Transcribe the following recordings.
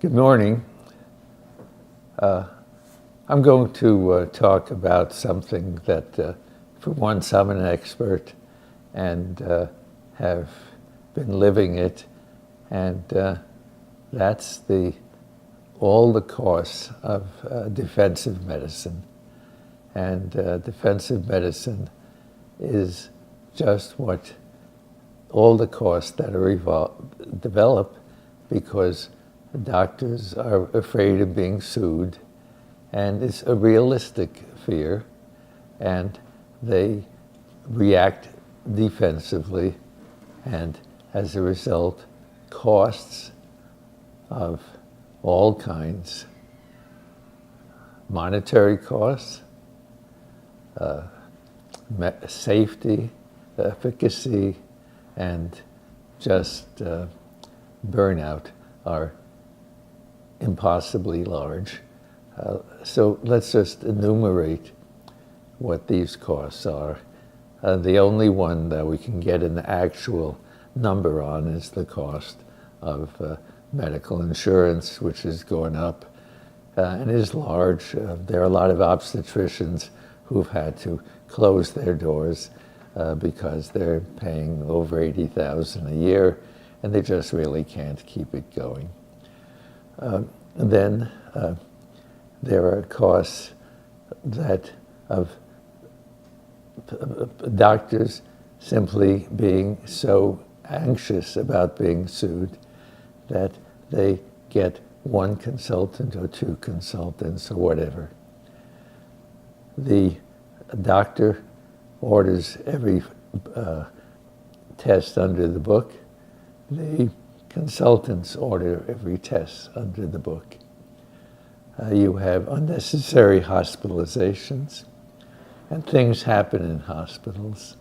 Good morning. I'm going to talk about something that, for once, I'm an expert and have been living it, and that's all the costs of defensive medicine. And defensive medicine is just what all the costs that are develop because doctors are afraid of being sued, and it's a realistic fear, and they react defensively, and as a result, costs of all kinds, monetary costs, safety, efficacy, and just burnout are impossibly large. So let's just enumerate what these costs are. The only one that we can get an actual number on is the cost of medical insurance, which has gone up and is large. There are a lot of obstetricians who've had to close their doors because they're paying over $80,000 a year, and they just really can't keep it going. Then there are costs that of doctors simply being so anxious about being sued that they get one consultant or two consultants or whatever. The doctor orders every test under the book. The consultants order every test under the book. You have unnecessary hospitalizations, and things happen in hospitals.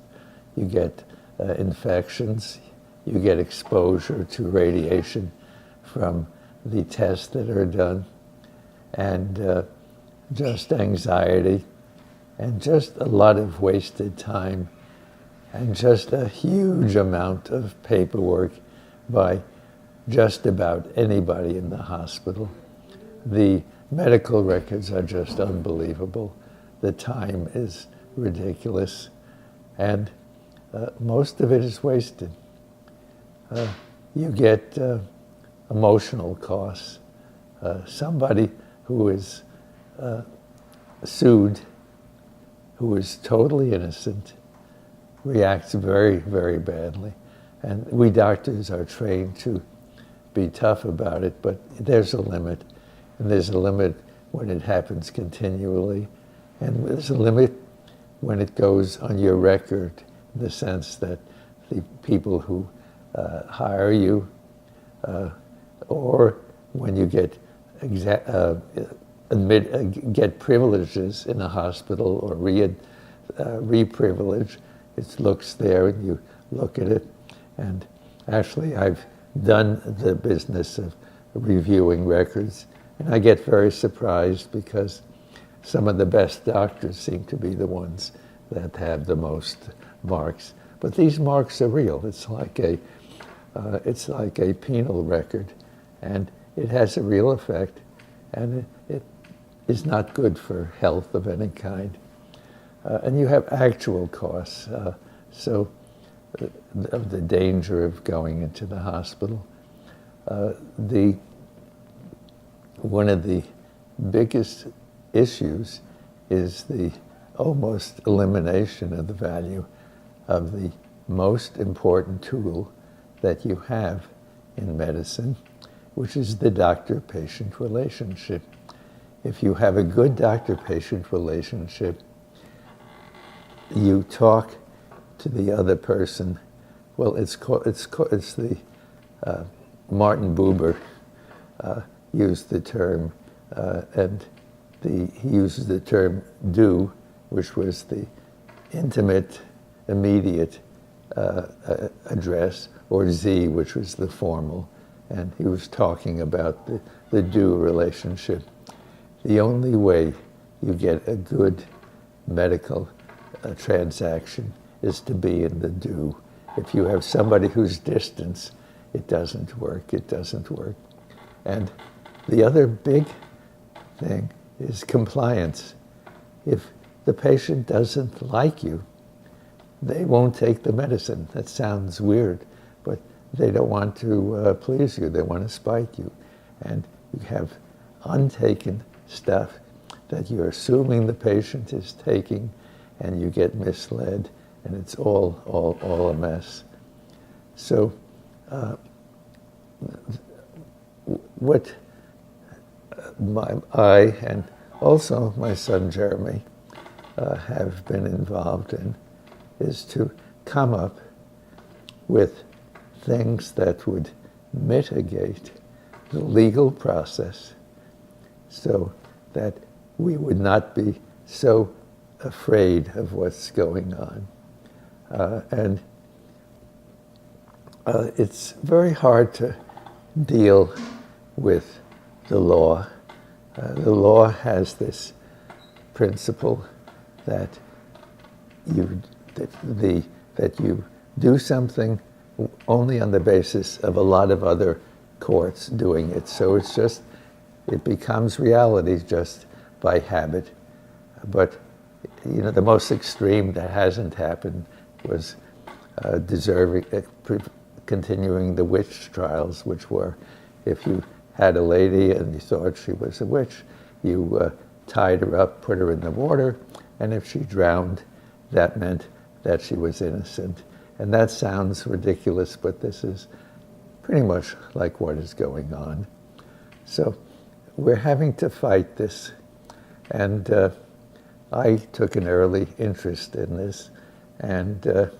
You get infections, you get exposure to radiation from the tests that are done, and just anxiety, and just a lot of wasted time, and just a huge amount of paperwork by just about anybody in the hospital. The medical records are just unbelievable. The time is ridiculous, and most of it is wasted. You get emotional costs. Somebody who is sued, who is totally innocent, reacts very, very badly. And we doctors are trained to be tough about it, but there's a limit. And there's a limit when it happens continually. And there's a limit when it goes on your record, in the sense that the people who hire you, or when you get get privileges in a hospital or re-privilege, it looks there and you look at it. And actually, I've done the business of reviewing records, and I get very surprised because some of the best doctors seem to be the ones that have the most marks. But these marks are real. It's like a penal record, and it has a real effect, and it is not good for health of any kind. And you have actual costs, of the danger of going into the hospital. One of the biggest issues is the almost elimination of the value of the most important tool that you have in medicine, which is the doctor-patient relationship. If you have a good doctor-patient relationship, you talk to the other person. Well, it's the Martin Buber used the term, and he uses the term "do," which was the intimate, immediate address, or "z," which was the formal, and he was talking about the "do" relationship. The only way you get a good medical transaction is to be in the "do." If you have somebody who's distance, it doesn't work. And The other big thing is compliance. If the patient doesn't like you, they won't take the medicine. That sounds weird, but they don't want to please you. They want to spite you. And you have untaken stuff that you're assuming the patient is taking, and you get misled, and it's all a mess. So what I and also my son Jeremy have been involved in is to come up with things that would mitigate the legal process so that we would not be so afraid of what's going on. And it's very hard to deal with the law. The law has this principle that you do something only on the basis of a lot of other courts doing it. So it becomes reality just by habit. But the most extreme that hasn't happened was continuing the witch trials, which were if you had a lady and you thought she was a witch, you tied her up, put her in the water, and if she drowned, that meant that she was innocent. And that sounds ridiculous, but this is pretty much like what is going on. So we're having to fight this. And I took an early interest in this and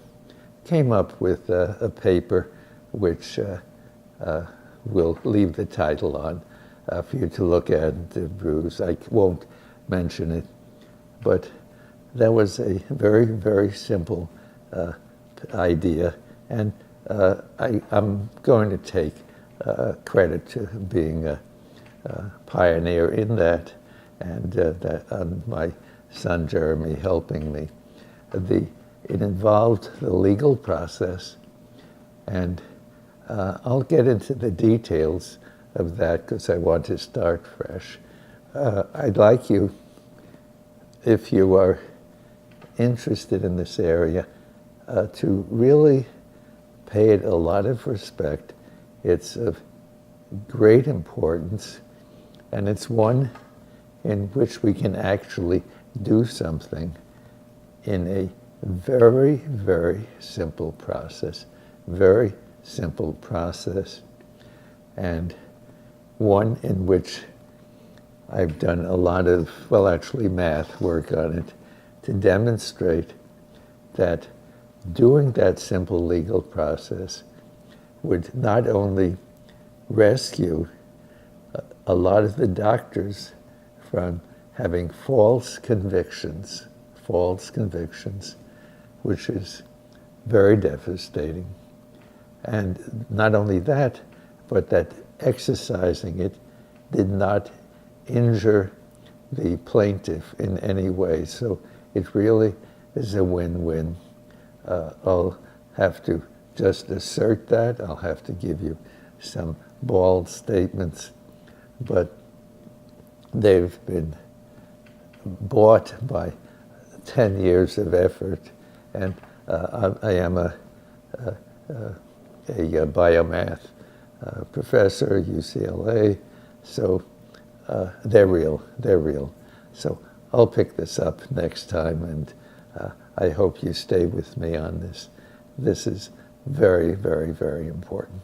came up with a paper which we'll leave the title on for you to look at, Bruce. I won't mention it, but that was a very, very simple idea, and I'm going to take credit to being a pioneer in that, and my son Jeremy helping me. It involved the legal process, and I'll get into the details of that because I want to start fresh. I'd like you, if you are interested in this area, to really pay it a lot of respect. It's of great importance, and it's one in which we can actually do something in a very, very simple process. Very simple process, and one in which I've done a lot of, well, actually math work on it to demonstrate that doing that simple legal process would not only rescue a lot of the doctors from having false convictions, which is very devastating. And not only that, but that exercising it did not injure the plaintiff in any way. So it really is a win-win. I'll have to just assert that. I'll have to give you some bald statements, but they've been bought by 10 years of effort, and I am a biomath professor at UCLA, so they're real. So I'll pick this up next time, and I hope you stay with me on this. This is very, very, very important.